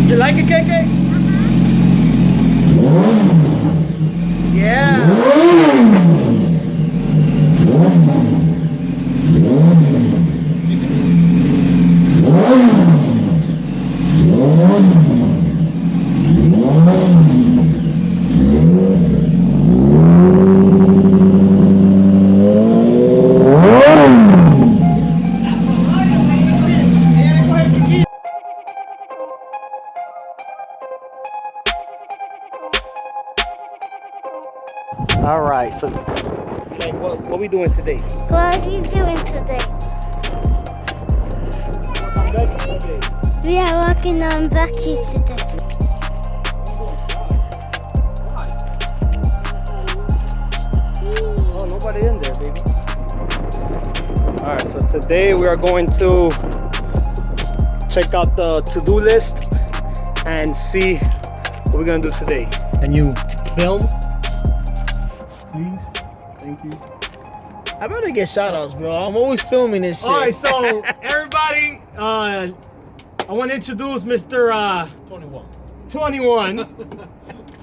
You like it, 𝐤𝐤? Yeah. All right, so like what we doing today? What are you doing today? We are working on Becky today. Oh, nobody in there, baby. All right, so today we are going to check out the to-do list and see what we're gonna do today. Can you film? Please, thank you. I better get shout outs, bro. I'm always filming this shit. All right, so everybody, I want to introduce Mr. 21.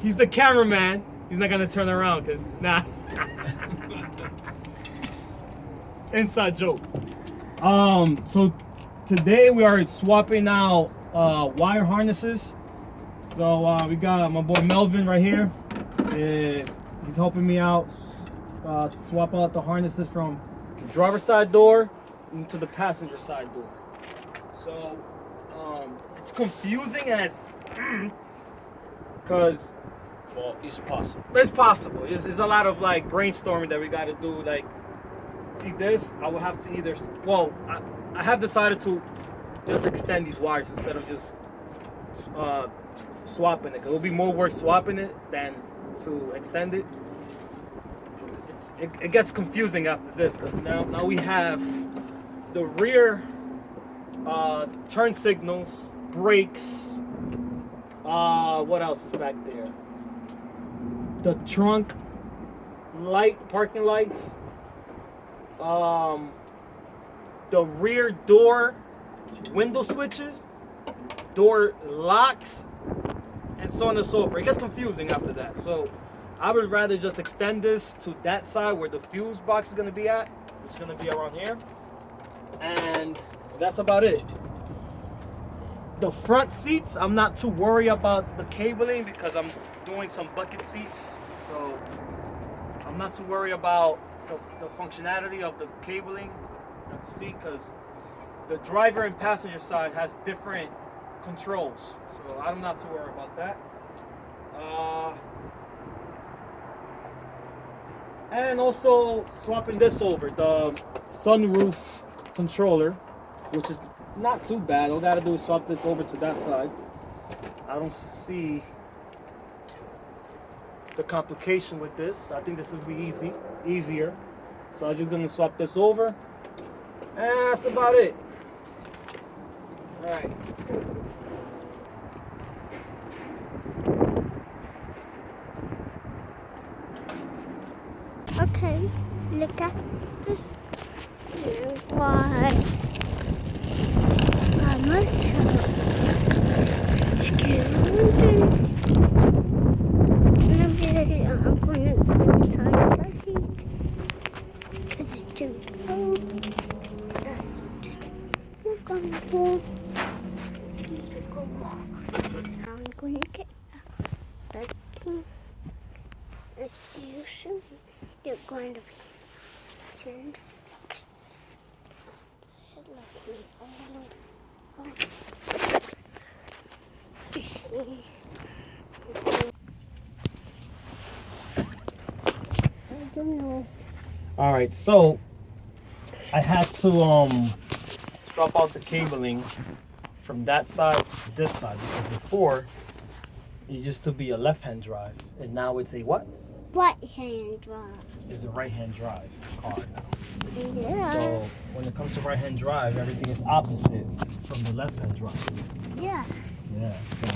He's the cameraman. He's not gonna turn around, cause nah. Inside joke. So today we are swapping out wire harnesses. So we got my boy Melvin right here. He's helping me out to swap out the harnesses from the driver's side door into the passenger side door. So it's confusing as because Well, it's possible. it's possible. There's a lot of like brainstorming that we got to do. Like, see this? I will have to either. Well, I have decided to just extend these wires instead of just swapping it. It'll be more work swapping it than to extend it. It gets confusing after this because now we have the rear turn signals, brakes. What else is back there? The trunk light, parking lights. The rear door window switches, door locks, and so on and so forth. It gets confusing after that. So I would rather just extend this to that side where the fuse box is going to be at, which is going to be around here. And that's about it. The front seats, I'm not too worried about the cabling because I'm doing some bucket seats. So I'm not too worried about the functionality of the cabling of the seat because the driver and passenger side has different controls. So I'm not too worried about that. And also swapping this over, the sunroof controller, which is not too bad. All I gotta do is swap this over to that side. I don't see the complication with this. I think this will be easier. So I'm just gonna swap this over. And that's about it. All right. Okay, look at this. Why? I'm not maybe I'm going to go inside Becky because it's too cold. We're going to go. I'm going to get Becky. I'll see you soon. You're going to be soon. I don't know. All right, so I had to swap out the cabling from that side to this side because before it used to be a left-hand drive and now it's a what? Right-hand drive. It's a right-hand drive car now. Yeah. So when it comes to right-hand drive, everything is opposite from the left-hand drive. Yeah. Yeah. So.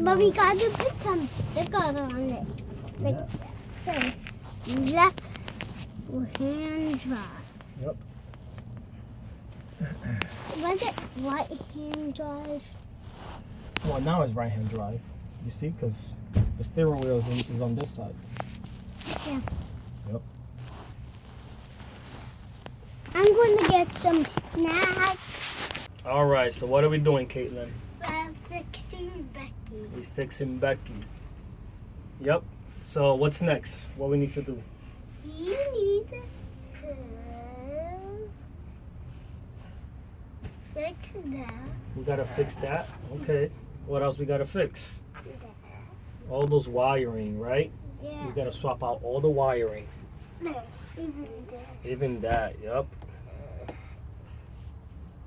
But we got to put some sticker on it. Like that. So left-hand drive. Yep. Was it right-hand drive? Well, now it's right-hand drive. You see, because the steering wheel is on this side. Yeah. Yep. I'm going to get some snacks. All right. So what are we doing, Caitlin? We're fixing Becky. We're fixing Becky. Yep. So what's next? What we need to do? You need to fix that. We gotta fix that. Okay. What else we gotta fix? All those wiring, right? Yeah. We gotta swap out all the wiring. No, even this. Even that. Yep.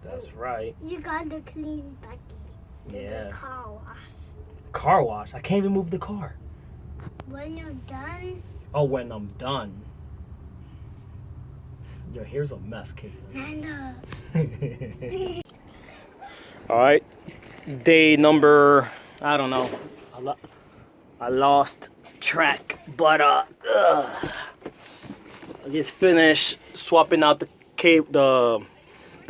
That's right. You gotta clean Becky. To Yeah. the car wash. Car wash. I can't even move the car. When you're done, Oh, when I'm done. Yo, here's a mess, Caitlin. and All right, day number, I don't know, I lost track, but so I just finished swapping out the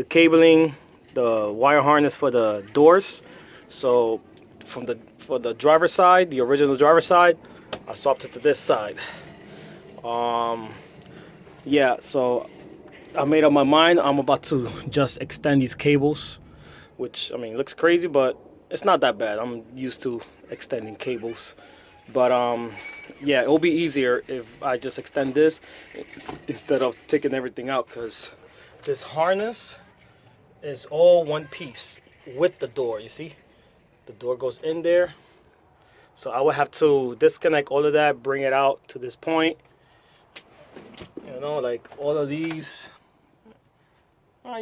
cabling, the wire harness for the doors. So for the driver's side, the original driver's side, I swapped it to this side. Yeah, so I made up my mind. I'm about to just extend these cables, which, I mean, looks crazy, but it's not that bad. I'm used to extending cables. But yeah, it'll be easier if I just extend this instead of taking everything out, because this harness is all one piece with the door. You see, the door goes in there, so I would have to disconnect all of that, bring it out to this point, you know, like all of these.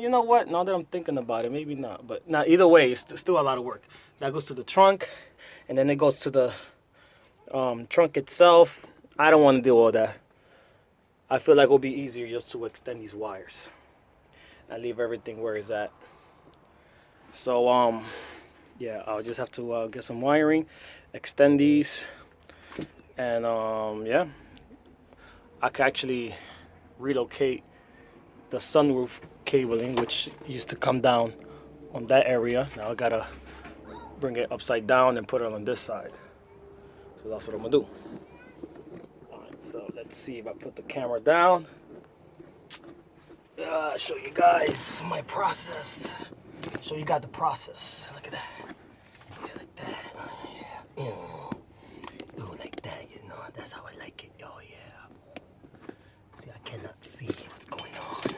You know what, now that I'm thinking about it, maybe not, but now either way, it's still a lot of work. That goes to the trunk, and then it goes to the trunk itself. I don't want to do all that. I feel like it'll be easier just to extend these wires and leave everything where it's at. So yeah, I'll just have to get some wiring, extend these, and yeah, I can actually relocate the sunroof cabling, which used to come down on that area. Now I gotta bring it upside down and put it on this side. So that's what I'm gonna do. Alright, so let's see if I put the camera down. Show you guys my process. Show you guys the process. Look at that. Yeah, like that. Yeah. Ooh, like that, you know. That's how I like it. Oh yeah. See, I cannot see what's going on.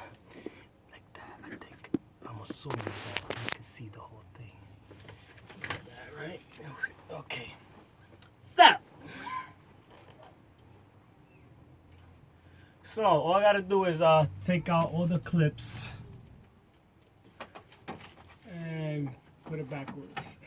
Like that, I think. I'm assuming that you can see the whole thing. Like that, right? Okay. Stop! So, all I gotta do is take out all the clips and put it backwards.